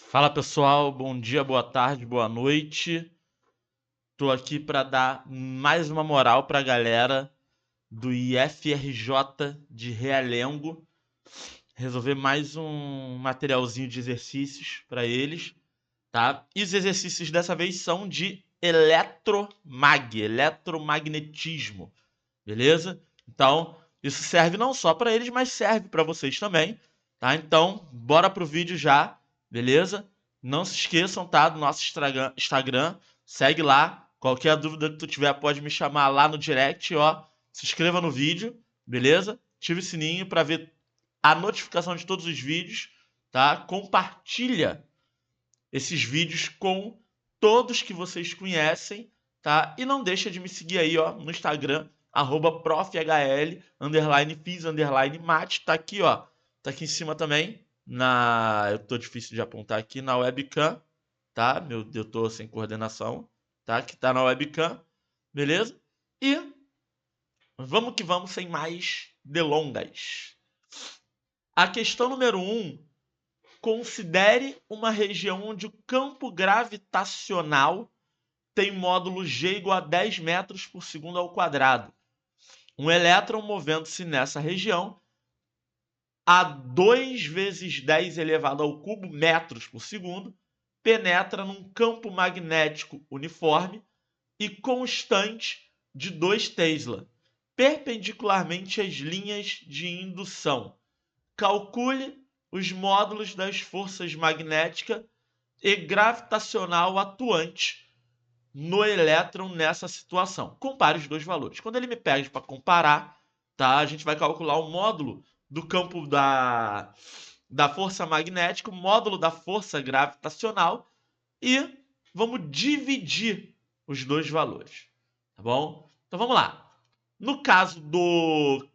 Fala pessoal, bom dia, boa tarde, boa noite. Tô aqui para dar mais uma moral para a galera do IFRJ de Realengo, resolver mais um materialzinho de exercícios para eles, tá? E os exercícios dessa vez são de eletromagnetismo, beleza? Então, isso serve não só para eles, mas serve para vocês também, tá? Então, bora pro vídeo já, beleza? Não se esqueçam, tá? Do nosso Instagram, segue lá. Qualquer dúvida que tu tiver, pode me chamar lá no direct, ó. Se inscreva no vídeo, beleza? Ative o sininho para ver a notificação de todos os vídeos, tá? Compartilha esses vídeos com todos que vocês conhecem, tá? E não deixa de me seguir aí, ó, no Instagram, @profhl, _fiz_mate, tá aqui, ó. Tá aqui em cima também, eu tô difícil de apontar aqui, na webcam, tá? Eu tô sem coordenação, tá? Que tá na webcam, beleza? E vamos que vamos, sem mais delongas. A questão número 1: considere uma região onde o campo gravitacional tem módulo G igual a 10 metros por segundo ao quadrado. Um elétron movendo-se nessa região a 2 vezes 10 elevado ao cubo metros por segundo penetra num campo magnético uniforme e constante de 2 Tesla, perpendicularmente às linhas de indução. Calcule os módulos das forças magnética e gravitacional atuantes no elétron nessa situação. Compare os dois valores. Quando ele me pede para comparar, tá? A gente vai calcular o módulo do campo da força magnética, o módulo da força gravitacional e vamos dividir os dois valores, tá bom? Então vamos lá. No caso do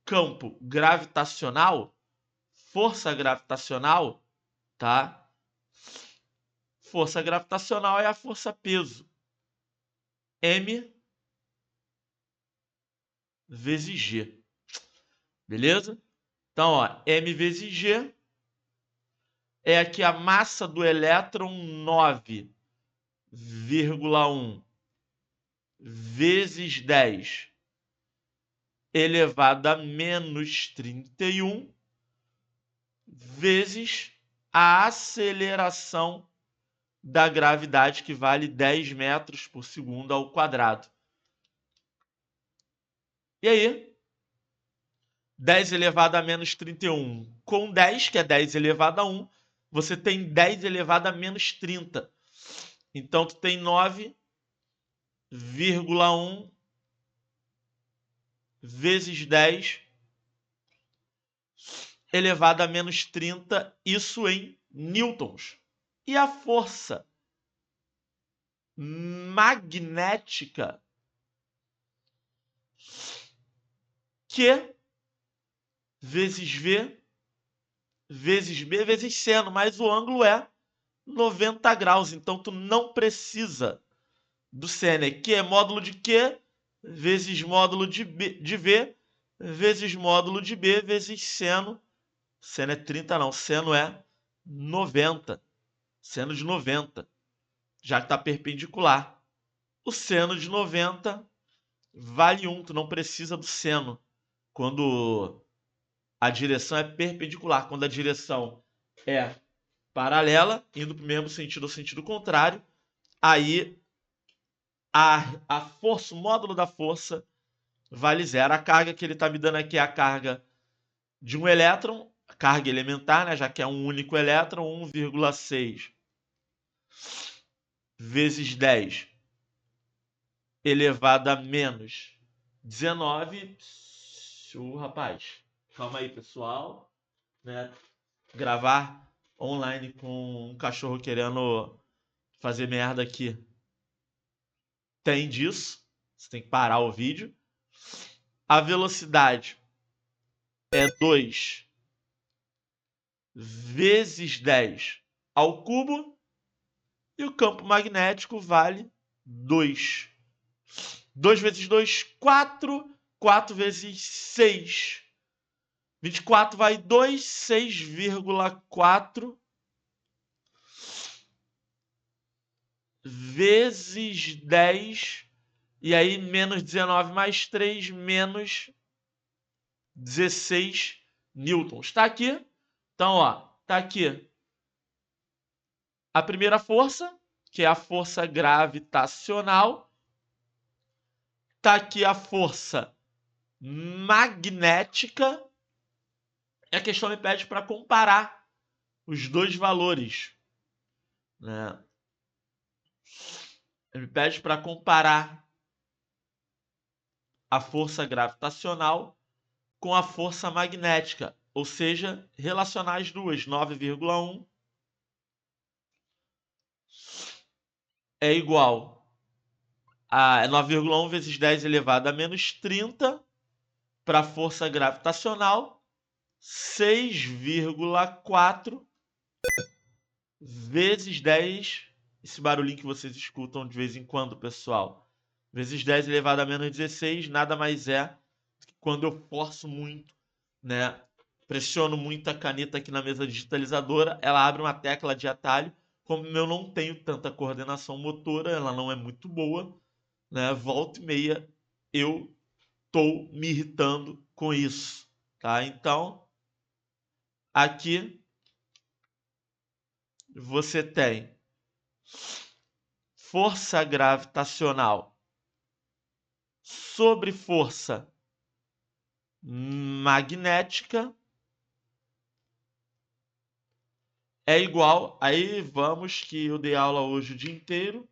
campo gravitacional, força gravitacional, tá? Força gravitacional é a força-peso. M vezes G. Beleza? Então, ó, M vezes G é aqui a massa do elétron 9,1 vezes 10 elevado a menos 31 vezes a aceleração da gravidade, que vale 10 metros por segundo ao quadrado. E aí, 10 elevado a menos 31 com 10, que é 10 elevado a 1, você tem 10 elevado a menos 30. Então, tu tem 9,1 vezes 10 elevado a menos 30, isso em newtons. E a força magnética, Q vezes V vezes B vezes seno, mas o ângulo é 90 graus, então tu não precisa do seno. Q é módulo de Q vezes módulo de V vezes módulo de B vezes seno. Seno é 30 não, seno é 90. Seno de 90, já que está perpendicular. O seno de 90 vale 1, tu não precisa do seno quando a direção é perpendicular. Quando a direção é paralela, indo para o mesmo sentido ou sentido contrário, aí a força, o módulo da força vale 0. A carga que ele está me dando aqui é a carga de um elétron, a carga elementar, né, já que é um único elétron, 1,6 vezes 10 elevado a menos 19. Rapaz, calma aí, pessoal, né? Gravar online com um cachorro querendo fazer merda aqui. Tem disso. Você tem que parar o vídeo. A velocidade é 2 vezes 10 ao cubo. E o campo magnético vale 2. 2 vezes 2, 4. 4 vezes 6. 24 vai 2, 6,4 vezes 10, e aí menos 19 mais 3, menos 16 newtons. Está aqui. Então, ó, tá aqui a primeira força, que é a força gravitacional. Tá aqui a força magnética. E a questão me pede para comparar os dois valores, né? Ele me pede para comparar a força gravitacional com a força magnética, ou seja, relacionar as duas. 9,1 é igual a 9,1 vezes 10 elevado a menos 30 para a força gravitacional, 6,4 vezes 10, esse barulhinho que vocês escutam de vez em quando, pessoal, vezes 10 elevado a menos 16, nada mais é que quando eu forço muito, né, pressiono muito a caneta aqui na mesa digitalizadora, ela abre uma tecla de atalho. Como eu não tenho tanta coordenação motora, ela não é muito boa, né, volta e meia eu tô me irritando com isso, tá? Então, aqui você tem força gravitacional sobre força magnética é igual. Aí vamos que eu dei aula hoje o dia inteiro.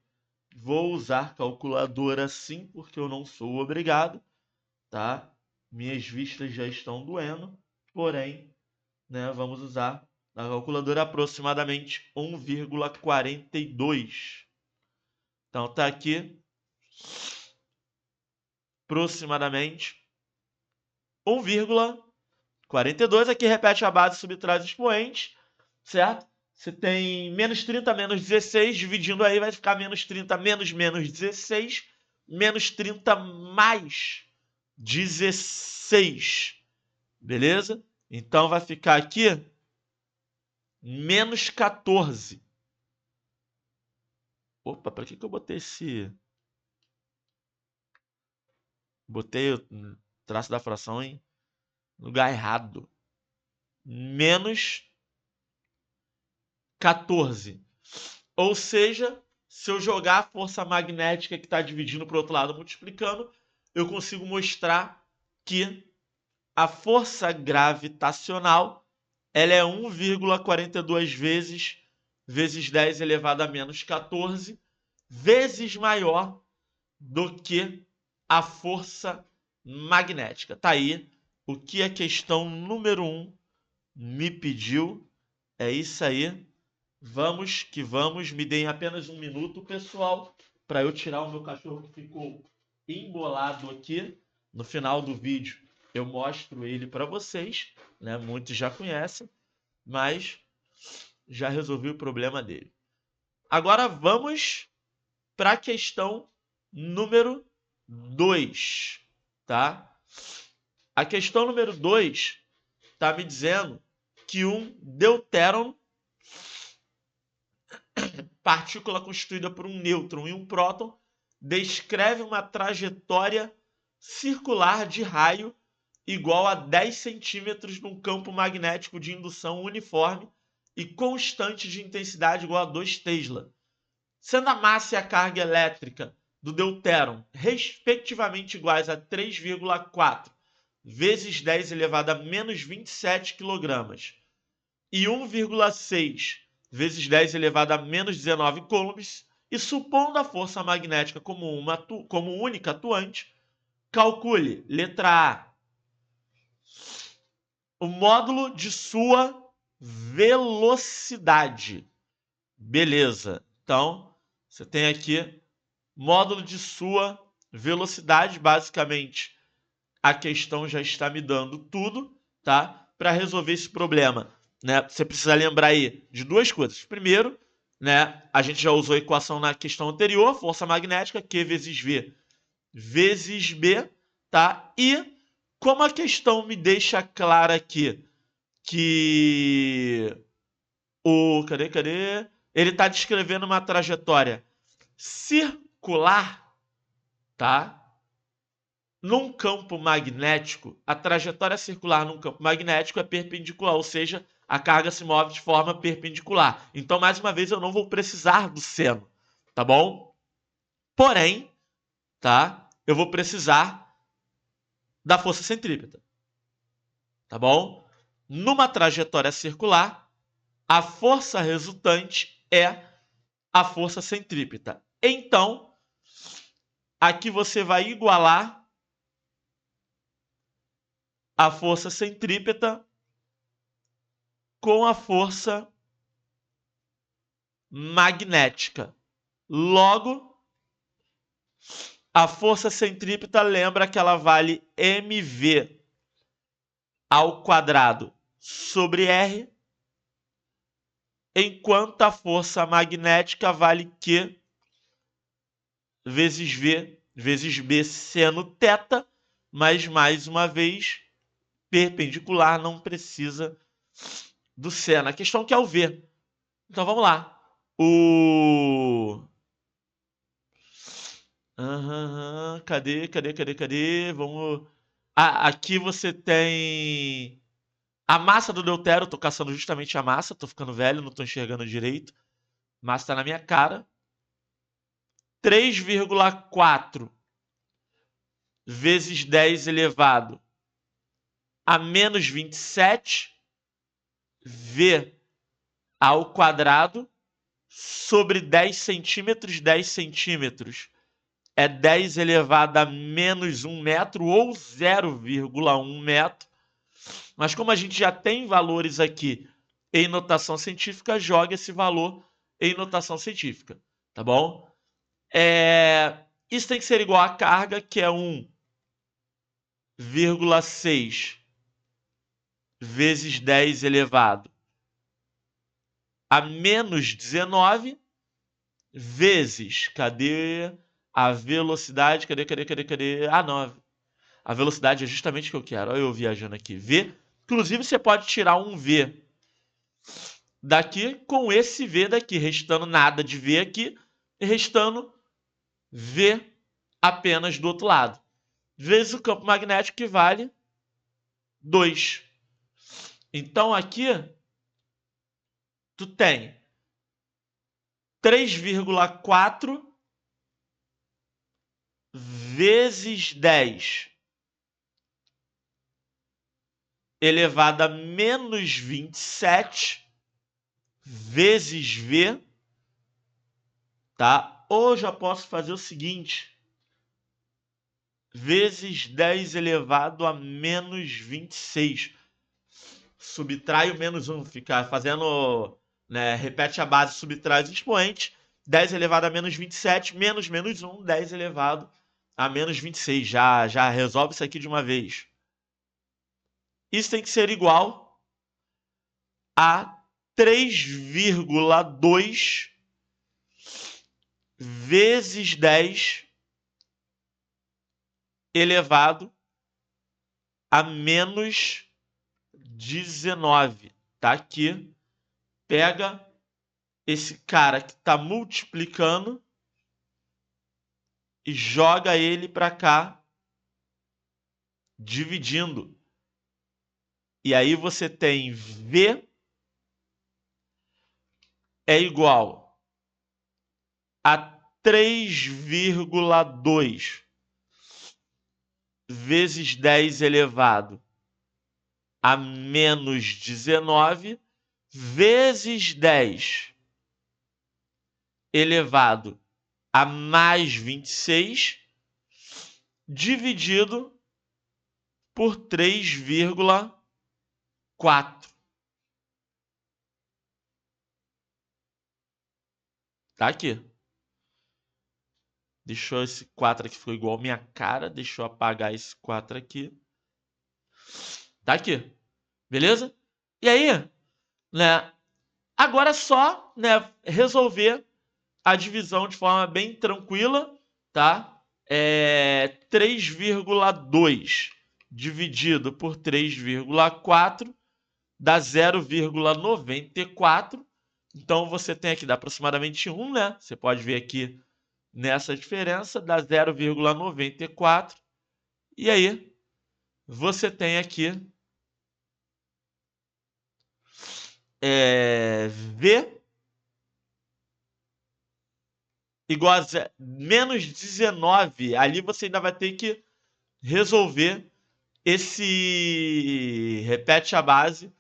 Vou usar calculadora sim, porque eu não sou obrigado, tá? Minhas vistas já estão doendo, porém, né, vamos usar a calculadora aproximadamente 1,42. Então tá aqui aproximadamente 1,42. Aqui repete a base, subtrai os expoentes, certo? Você tem menos 30 menos 16, dividindo aí vai ficar menos 30 menos 16, menos 30 mais 16, beleza? Então vai ficar aqui menos 14. Opa, para que eu botei esse... Botei o traço da fração em lugar errado. Menos 14. Ou seja, se eu jogar a força magnética que está dividindo para o outro lado, multiplicando, eu consigo mostrar que a força gravitacional ela é 1,42 vezes 10 elevado a menos 14 vezes maior do que a força magnética. Tá aí o que a questão número 1 me pediu. É isso aí. Vamos que vamos. Me deem apenas um minuto, pessoal, para eu tirar o meu cachorro que ficou embolado aqui. No final do vídeo eu mostro ele para vocês, né? Muitos já conhecem, mas já resolvi o problema dele. Agora vamos para a questão número 2, tá? A questão número 2 está me dizendo que um deutéron, partícula constituída por um nêutron e um próton, descreve uma trajetória circular de raio igual a 10 centímetros num campo magnético de indução uniforme e constante de intensidade igual a 2 Tesla. Sendo a massa e a carga elétrica do deutéron respectivamente iguais a 3,4 vezes 10 elevado a menos 27 kg e 1,6 vezes 10 elevado a menos 19 coulombs, e supondo a força magnética como única atuante, calcule, letra A, o módulo de sua velocidade. Beleza. Então, você tem aqui módulo de sua velocidade. Basicamente, a questão já está me dando tudo, tá? Para resolver esse problema, né? Você precisa lembrar aí de duas coisas. Primeiro, né, a gente já usou a equação na questão anterior, força magnética, Q vezes V vezes B, tá? E como a questão me deixa clara aqui que cadê? Ele está descrevendo uma trajetória circular, tá? Num campo magnético, a trajetória circular num campo magnético é perpendicular, ou seja, a carga se move de forma perpendicular. Então, mais uma vez, eu não vou precisar do seno, tá bom? Porém, tá? Eu vou precisar da força centrípeta, tá bom? Numa trajetória circular, a força resultante é a força centrípeta. Então, aqui você vai igualar a força centrípeta com a força magnética. Logo, a força centrípeta, lembra que ela vale mv ao quadrado sobre r, enquanto a força magnética vale Q vezes V vezes B seno θ, mas, mais uma vez, perpendicular não precisa do seno. A questão que é o V. Então, vamos lá. Cadê? Vamos... aqui você tem a massa do deutério. Tô caçando justamente a massa. Tô ficando velho, não tô enxergando direito. Massa tá na minha cara. 3,4 vezes 10 elevado a menos 27 V ao quadrado sobre 10 centímetros. 10 centímetros é 10 elevado a menos 1 metro ou 0,1 metro. Mas como a gente já tem valores aqui em notação científica, joga esse valor em notação científica, tá bom? Isso tem que ser igual à carga, que é 1,6 vezes 10 elevado a menos 19 vezes, cadê a velocidade? Cadê? Ah, não. A velocidade é justamente o que eu quero. Olha eu viajando aqui. V. Inclusive, você pode tirar um V daqui com esse V daqui, restando nada de V aqui, e restando V apenas do outro lado. Vezes o campo magnético, que vale 2. Então, aqui, tu tem 3,4 vezes 10 elevado a menos 27 vezes V, tá? Ou já posso fazer o seguinte, vezes 10 elevado a menos 26. Subtrai o menos 1, fica fazendo, né, repete a base, subtrai os expoentes. 10 elevado a menos 27, menos 1, 10 elevado a menos 26. Já resolve isso aqui de uma vez. Isso tem que ser igual a 3,2 vezes 10 elevado a menos 19. Tá aqui. Pega esse cara que está multiplicando e joga ele para cá, dividindo. E aí você tem V é igual a 3,2 vezes 10 elevado a menos 19 vezes 10 elevado a mais 26 dividido por 3,4. Tá aqui. Deixou esse 4 aqui, ficou igual a minha cara. Deixa eu apagar esse 4 aqui. Tá aqui. Beleza? E aí, né? Agora é só, né, resolver a divisão de forma bem tranquila, tá? 3,2 dividido por 3,4 dá 0,94. Então, você tem aqui, dá aproximadamente 1, né? Você pode ver aqui nessa diferença, dá 0,94. E aí, você tem aqui V igual a menos 19. Ali você ainda vai ter que resolver esse repete a base,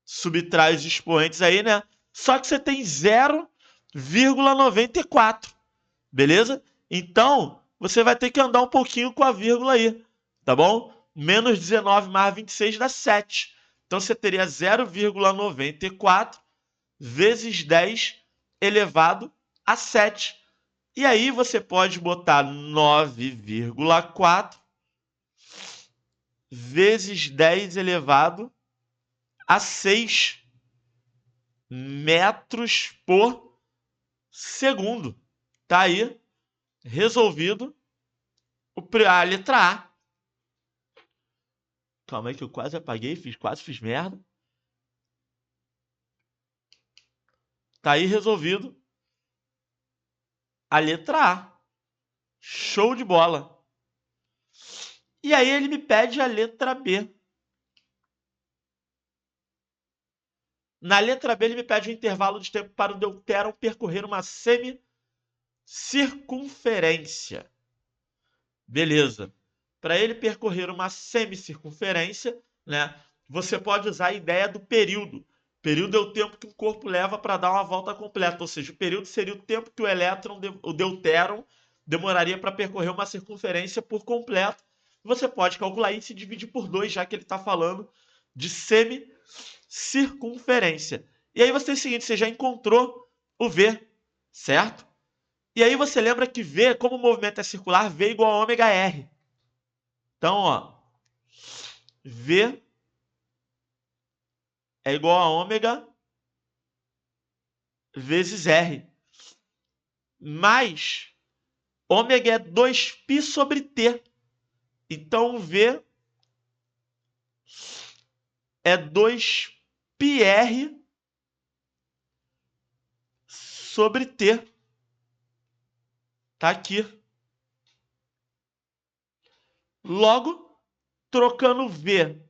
subtrai os expoentes aí, né? Só que você tem 0,94, beleza? Então, você vai ter que andar um pouquinho com a vírgula aí, tá bom? Menos 19 mais 26 dá 7. Então, você teria 0,94 vezes 10 elevado a 7. E aí, você pode botar 9,4 vezes 10 elevado a 6 metros por segundo. Tá aí resolvido a letra A. Calma aí que eu quase apaguei, quase fiz merda. Tá aí resolvido a letra A. Show de bola. E aí ele me pede a letra B. Na letra B ele me pede um intervalo de tempo para o deutéron percorrer uma semicircunferência. Beleza. Para ele percorrer uma semicircunferência, né, você pode usar a ideia do período. Período é o tempo que o corpo leva para dar uma volta completa, ou seja, o período seria o tempo que o elétron, o deutéron, demoraria para percorrer uma circunferência por completo. Você pode calcular isso e dividir por 2, já que ele está falando de semicircunferência. E aí você tem o seguinte, você já encontrou o V, certo? E aí você lembra que V, como o movimento é circular, V igual a ômega R. Então, ó, V é igual a ômega vezes R. Mas ômega é 2π sobre T. Então, V é 2πr sobre T. Tá aqui. Logo, trocando o V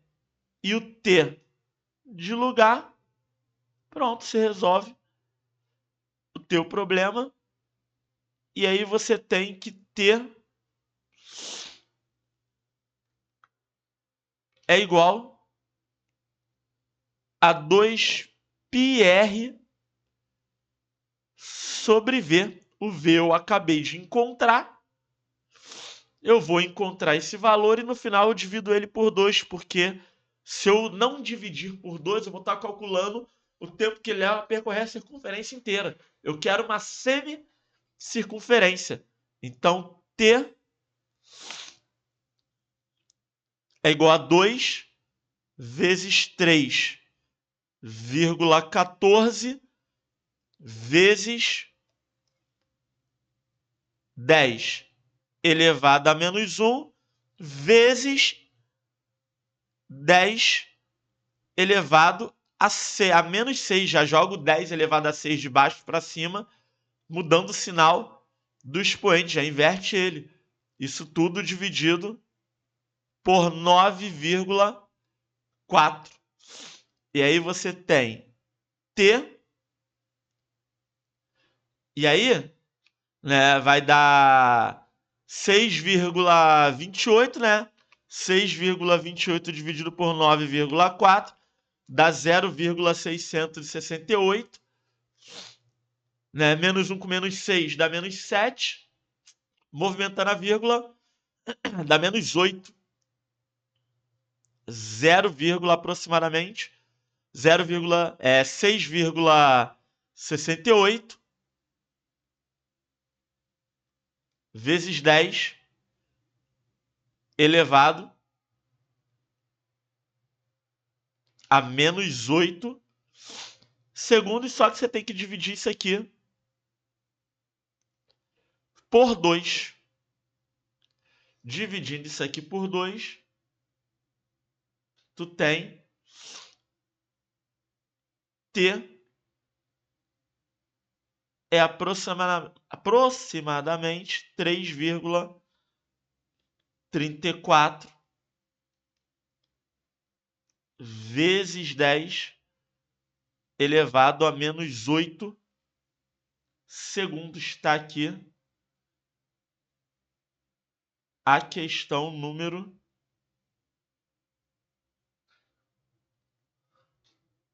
e o T de lugar, pronto, você resolve o teu problema. E aí você tem que ter é igual a 2πr sobre V. O V eu acabei de encontrar. Eu vou encontrar esse valor e no final eu divido ele por 2, porque se eu não dividir por 2, eu vou estar calculando o tempo que leva a percorrer a circunferência inteira. Eu quero uma semicircunferência. Então, T é igual a 2 vezes 3,14 vezes 10 elevado a menos 1 vezes 10 elevado a menos 6. Já jogo 10 elevado a 6 de baixo para cima, mudando o sinal do expoente, já inverte ele. Isso tudo dividido por 9,4. E aí você tem T. E aí, né, vai dar 6,28, né? 6,28 dividido por 9,4 dá 0,668. Né? Menos 1 com menos 6 dá menos 7. Movimentando a vírgula, dá menos 8. 0, aproximadamente 6,68 vezes 10 elevado a menos 8 segundos, só que você tem que dividir isso aqui por 2. Dividindo isso aqui por 2, tu tem T é aproximadamente 3,34 vezes 10 elevado a menos 8 segundos. Está aqui a questão número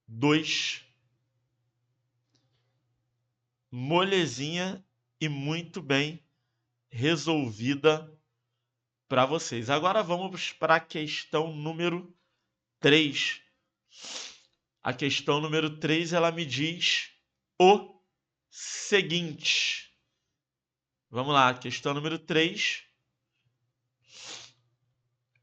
2. Molezinha e muito bem resolvida para vocês. Agora vamos para a questão número 3. A questão número 3, ela me diz o seguinte. Vamos lá, questão número 3.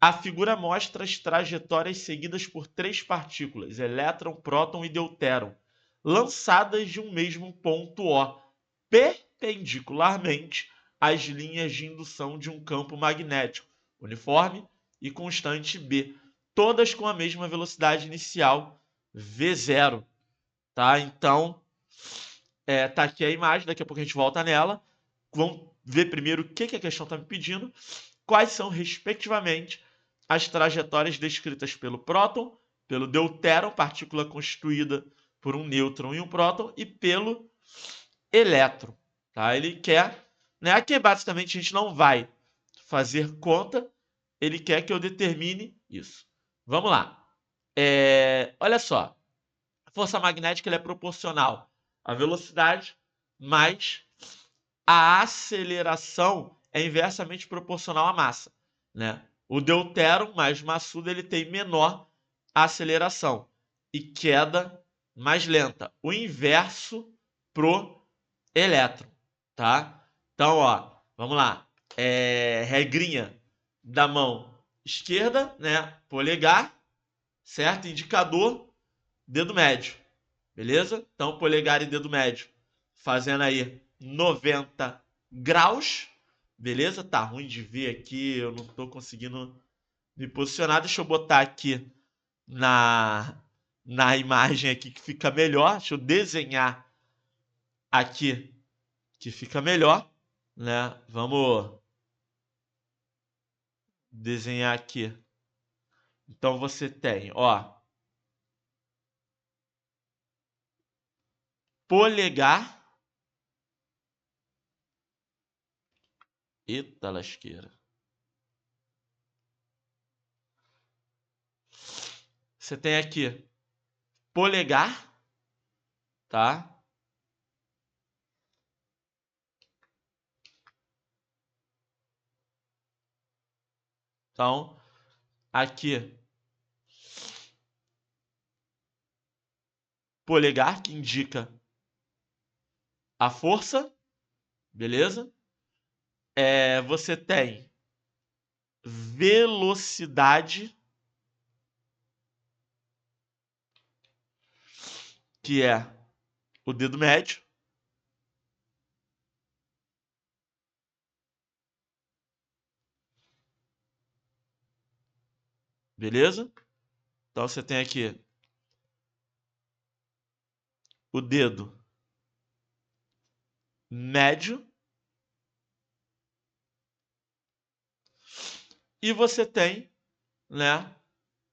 A figura mostra as trajetórias seguidas por 3 partículas, elétron, próton e deutéron, lançadas de um mesmo ponto O, perpendicularmente às linhas de indução de um campo magnético uniforme e constante B, todas com a mesma velocidade inicial, V0. Tá? Então, tá aqui a imagem, daqui a pouco a gente volta nela. Vamos ver primeiro o que a questão está me pedindo. Quais são, respectivamente, as trajetórias descritas pelo próton, pelo deutéron, partícula constituída por um nêutron e um próton, e pelo elétron. Tá? Ele quer, né? Aqui basicamente a gente não vai fazer conta, ele quer que eu determine isso. Vamos lá. Olha só, a força magnética ela é proporcional à velocidade mais a aceleração é inversamente proporcional à massa, né? O deutéron mais maçudo ele tem menor aceleração e queda mais lenta. O inverso pro elétron, tá? Então, ó, vamos lá. Regrinha da mão esquerda, né? Polegar, certo? Indicador, dedo médio, beleza? Então, polegar e dedo médio fazendo aí 90 graus, beleza? Tá ruim de ver aqui, eu não tô conseguindo me posicionar. Deixa eu botar aqui na imagem aqui que fica melhor. Deixa eu desenhar aqui que fica melhor, né? Vamos desenhar aqui. Então você tem, ó, polegar. Eita lasqueira. Você tem aqui polegar, tá? Então, aqui polegar que indica a força, beleza? Você tem velocidade, que é o dedo médio. Beleza? Então você tem aqui o dedo médio. E você tem, né,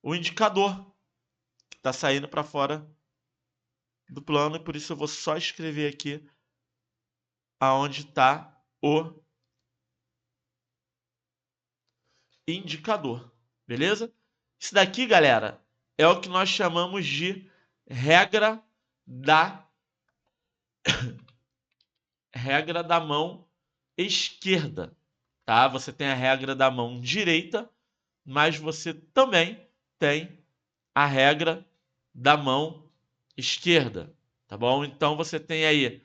o indicador que está saindo para fora do plano. E por isso eu vou só escrever aqui aonde está o indicador. Beleza? Isso daqui, galera, é o que nós chamamos de regra da mão esquerda, tá? Você tem a regra da mão direita, mas você também tem a regra da mão esquerda, tá bom? Então você tem aí,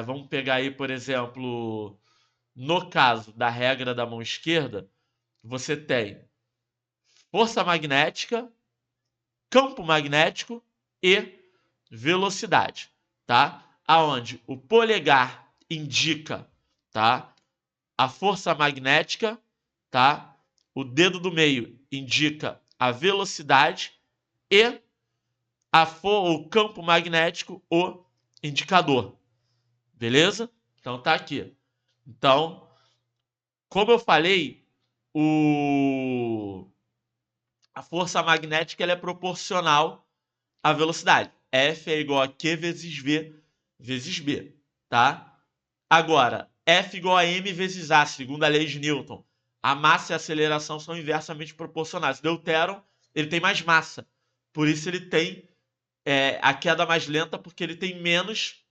vamos pegar aí, por exemplo, no caso da regra da mão esquerda, você tem força magnética, campo magnético e velocidade, tá? Aonde o polegar indica, tá, a força magnética, tá? O dedo do meio indica a velocidade e o campo magnético, o indicador. Beleza? Então tá aqui. Então, como eu falei, a força magnética ela é proporcional à velocidade. F é igual a Q vezes V vezes B, tá? Agora, F igual a M vezes A, segundo a lei de Newton. A massa e a aceleração são inversamente proporcionais. O deutéron, ele tem mais massa. Por isso ele tem a queda mais lenta, porque ele tem menos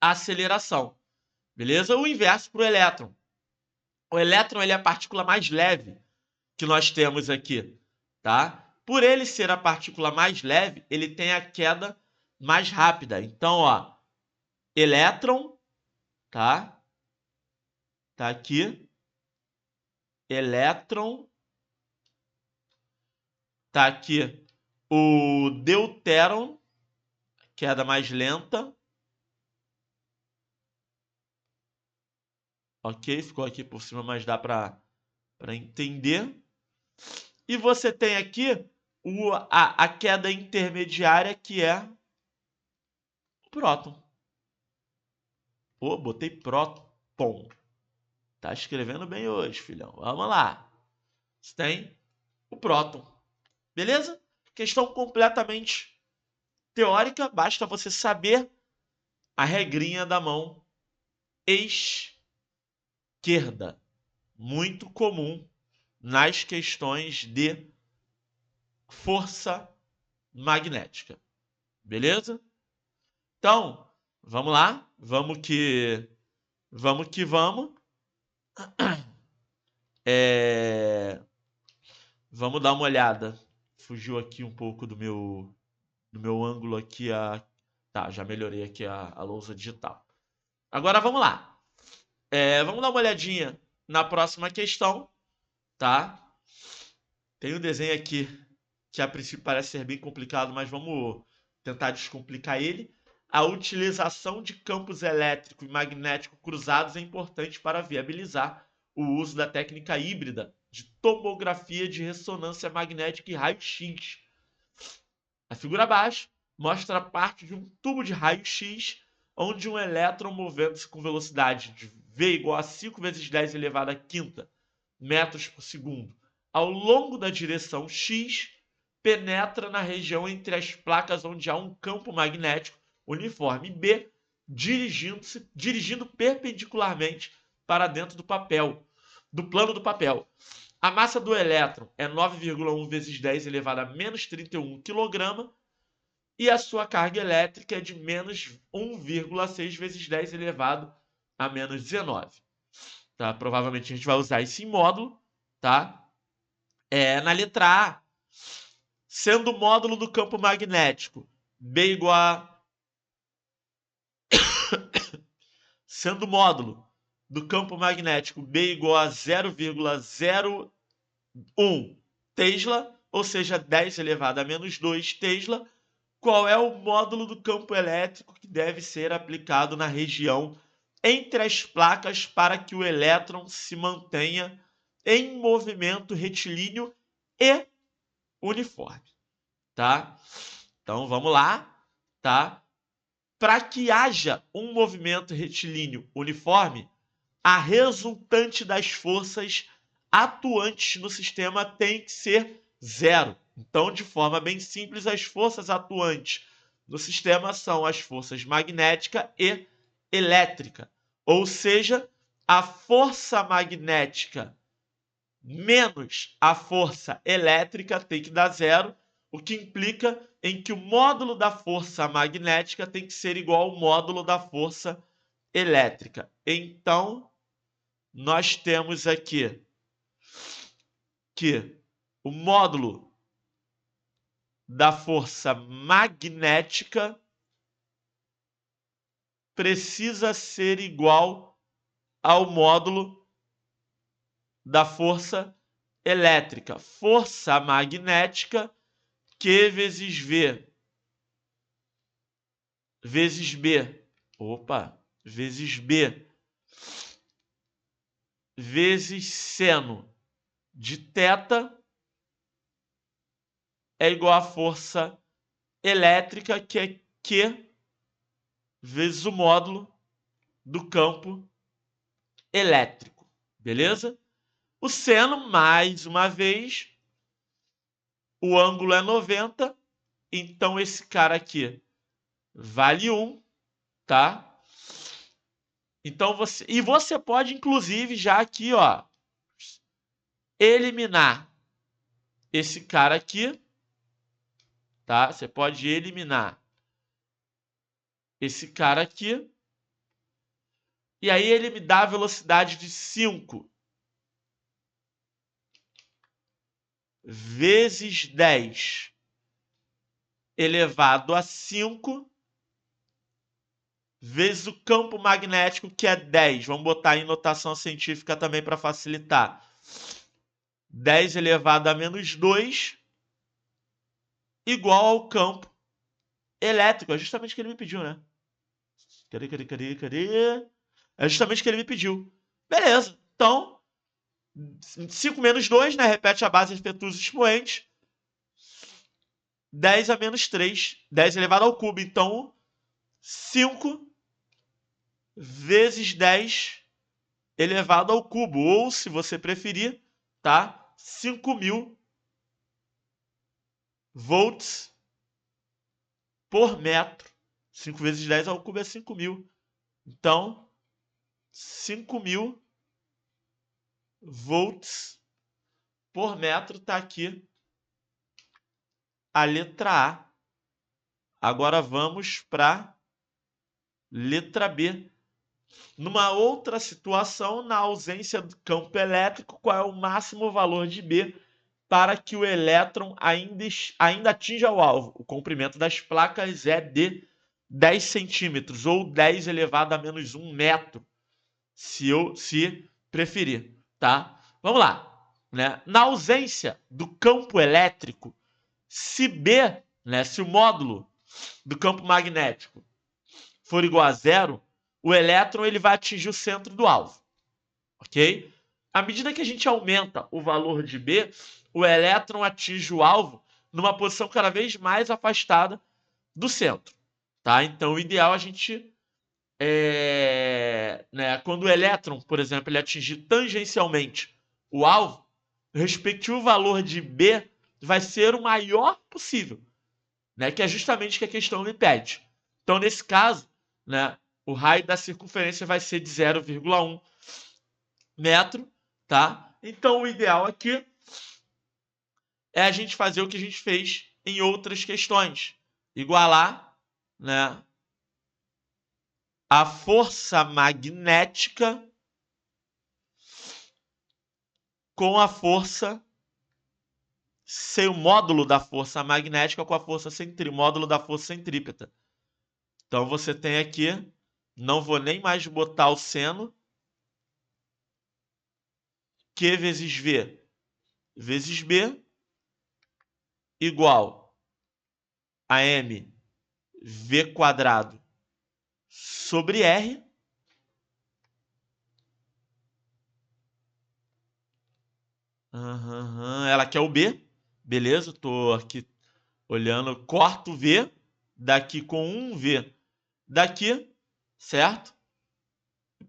aceleração. Beleza? O inverso para o elétron. O elétron ele é a partícula mais leve que nós temos aqui, tá? Por ele ser a partícula mais leve, ele tem a queda mais rápida. Então, ó, elétron, tá? Tá aqui. Elétron. Tá aqui o deutéron, queda mais lenta. Ok? Ficou aqui por cima, mas dá para entender. E você tem aqui a queda intermediária, que é o próton. Pô, botei próton. Tá escrevendo bem hoje, filhão. Vamos lá. Você tem o próton. Beleza? Questão completamente teórica. Basta você saber a regrinha da mão esquerda. Muito comum nas questões de força magnética. Beleza? Então, vamos lá. Vamos que vamos. Vamos dar uma olhada. Fugiu aqui um pouco do meu ângulo aqui. Tá, já melhorei aqui a lousa digital. Agora vamos lá. Vamos dar uma olhadinha na próxima questão, tá? Tem um desenho aqui que a princípio parece ser bem complicado, mas vamos tentar descomplicar ele. A utilização de campos elétrico e magnético cruzados é importante para viabilizar o uso da técnica híbrida de tomografia de ressonância magnética e raio-x. A figura abaixo mostra parte de um tubo de raio-x onde um elétron movendo-se com velocidade de V igual a 5 vezes 10 elevado à quinta metros por segundo ao longo da direção x penetra na região entre as placas onde há um campo magnético uniforme B dirigindo perpendicularmente para dentro do plano do papel. A massa do elétron é 9,1 vezes 10 elevado a menos 31 kg e a sua carga elétrica é de menos 1,6 vezes 10 elevado a menos 19. Tá? Provavelmente a gente vai usar isso em módulo, tá? Na letra A, sendo o módulo do campo magnético B igual a... sendo o módulo do campo magnético B igual a 0,01 Tesla, ou seja, 10 elevado a menos 2 Tesla, qual é o módulo do campo elétrico que deve ser aplicado na região entre as placas para que o elétron se mantenha em movimento retilíneo e uniforme, tá? Então vamos lá, tá? Para que haja um movimento retilíneo uniforme, a resultante das forças atuantes no sistema tem que ser zero. Então, de forma bem simples, as forças atuantes no sistema são as forças magnética e elétrica. Ou seja, a força magnética menos a força elétrica tem que dar zero, o que implica em que o módulo da força magnética tem que ser igual ao módulo da força elétrica. Então, nós temos aqui que o módulo da força magnética precisa ser igual ao módulo da força elétrica. Força magnética Q vezes V vezes B. Vezes B vezes seno de θ é igual à força elétrica, que é Q vezes o módulo do campo elétrico, beleza? O seno, mais uma vez, o ângulo é 90, então esse cara aqui vale 1, tá? Então você pode inclusive já aqui, ó, eliminar esse cara aqui, tá? Você pode eliminar esse cara aqui. E aí ele me dá a velocidade de 5 vezes 10 elevado a 5 vezes o campo magnético, que é 10. Vamos botar em notação científica também para facilitar. 10 elevado a menos 2 igual ao campo elétrico. É justamente o que ele me pediu, né? Cadê? É justamente o que ele me pediu. Beleza. Então, 5 menos 2, né? Repete a base, efetua os expoentes. 10 a menos 3. 10 elevado ao cubo. Então, 5 vezes 10 elevado ao cubo. Ou, se você preferir, tá? 5.000 volts por metro. 5 vezes 10 ao cubo é 5.000. Então, 5.000 volts por metro está aqui a letra A. Agora vamos para letra B. Numa outra situação, na ausência do campo elétrico, qual é o máximo valor de B para que o elétron ainda atinja o alvo? O comprimento das placas é de 10 centímetros ou 10 elevado a menos 1 metro, se preferir, tá? Vamos lá, né? Na ausência do campo elétrico, se B, né, se o módulo do campo magnético for igual a zero, o elétron ele vai atingir o centro do alvo, ok? À medida que a gente aumenta o valor de B, o elétron atinge o alvo numa posição cada vez mais afastada do centro, tá? Então, o ideal é a gente né, quando o elétron, por exemplo, ele atingir tangencialmente o alvo, o respectivo valor de B vai ser o maior possível, né, que é justamente o que a questão me pede. Então, nesse caso, né, o raio da circunferência vai ser de 0,1 metro, tá? Então, o ideal aqui é a gente fazer o que a gente fez em outras questões. Igualar, né, a força magnética com a força, sem o módulo da força magnética com a força módulo da força centrípeta. Então você tem aqui, não vou nem mais botar o seno, Q vezes V vezes B igual a M V quadrado sobre R. Ela quer o B. Beleza, tô aqui olhando. Corto o V daqui com um V daqui, certo?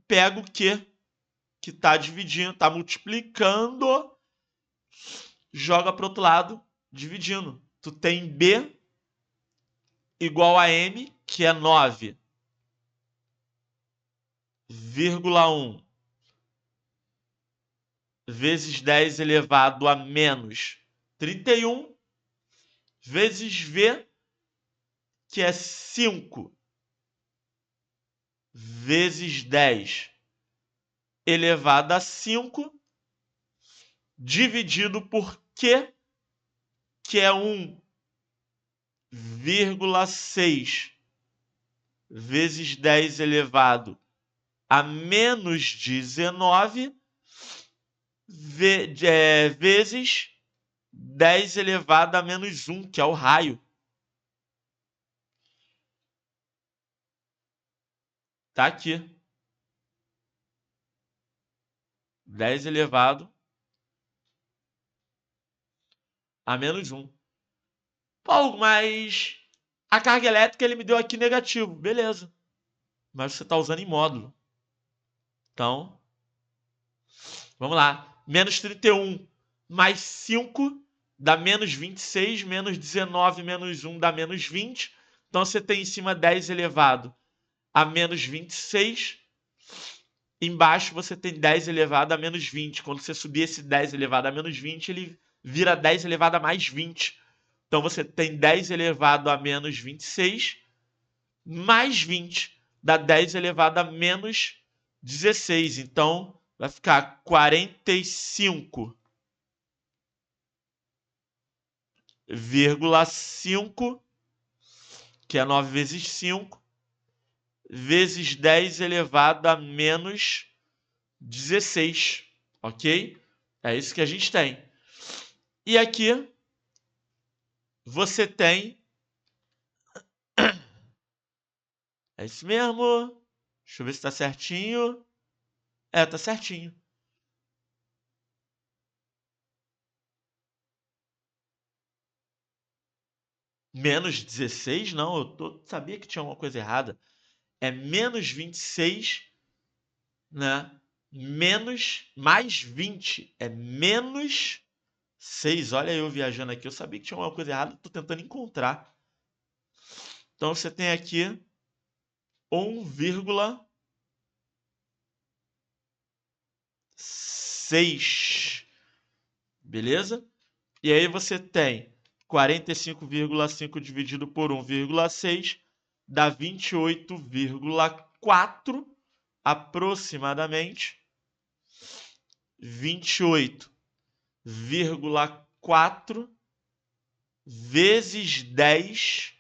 Pego o Q que está dividindo, está multiplicando, joga para o outro lado, dividindo. Tu tem B igual a M, que é 9,1 vezes 10 elevado a menos 31, vezes V, que é 5 vezes 10 elevado a 5, dividido por Q, que é 1,6 vezes 10 elevado a menos 19, vezes 10 elevado a menos 1, que é o raio. Tá aqui. 10 elevado a menos 1. Paulo, mas a carga elétrica ele me deu aqui negativo. Beleza. mas você está usando em módulo. Então, vamos lá. Menos 31 mais 5 dá menos 26, menos 19 menos 1 dá menos 20. Então, você tem em cima 10 elevado a menos 26. Embaixo você tem 10 elevado a menos 20. Quando você subir esse 10 elevado a menos 20, ele vira 10 elevado a mais 20. Então você tem 10 elevado a menos 26, mais 20, dá 10 elevado a menos 16. Então vai ficar 45,5, que é 9 vezes 5, vezes 10 elevado a menos 16, ok? É isso que a gente tem. E aqui você tem... É isso mesmo. Deixa eu ver se tá certinho. É, tá certinho. Menos 16? Não, eu sabia que tinha uma coisa errada. É menos 26, né? Menos, mais 20 é menos 6. Olha eu viajando aqui. Eu sabia que tinha uma coisa errada. Tô tentando encontrar. Então você tem aqui 1,6. Beleza? E aí você tem 45,5 dividido por 1,6 dá 28,4 aproximadamente. 28,4 vezes 10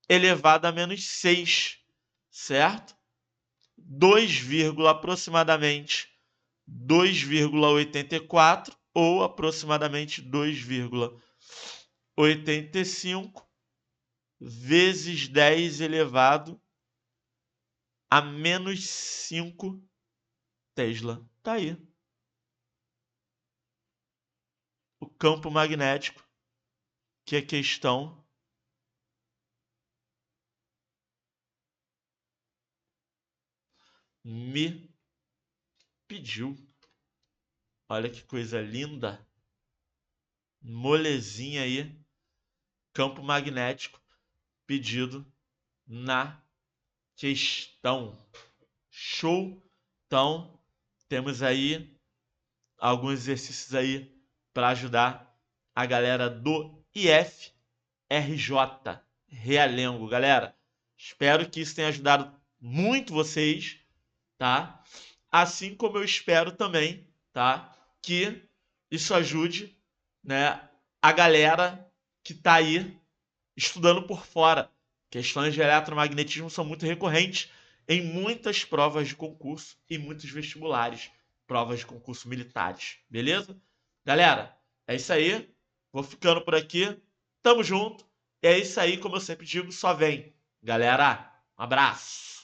elevado a menos 6, certo? 2, aproximadamente 2,84 ou aproximadamente 2,85 vezes 10 elevado a menos 5 Tesla. Tá aí. O campo magnético, que a questão me pediu. Olha que coisa linda. Molezinha aí. Campo magnético pedido na questão. Show? Então, temos aí alguns exercícios aí para ajudar a galera do IFRJ Realengo. Galera, espero que isso tenha ajudado muito vocês, tá? Assim como eu espero também, tá? Que isso ajude, né, a galera que tá aí estudando por fora. Questões de eletromagnetismo são muito recorrentes em muitas provas de concurso e muitos vestibulares, provas de concurso militares, beleza? Galera, é isso aí. Vou ficando por aqui. Tamo junto. É isso aí, como eu sempre digo, só vem. Galera, um abraço.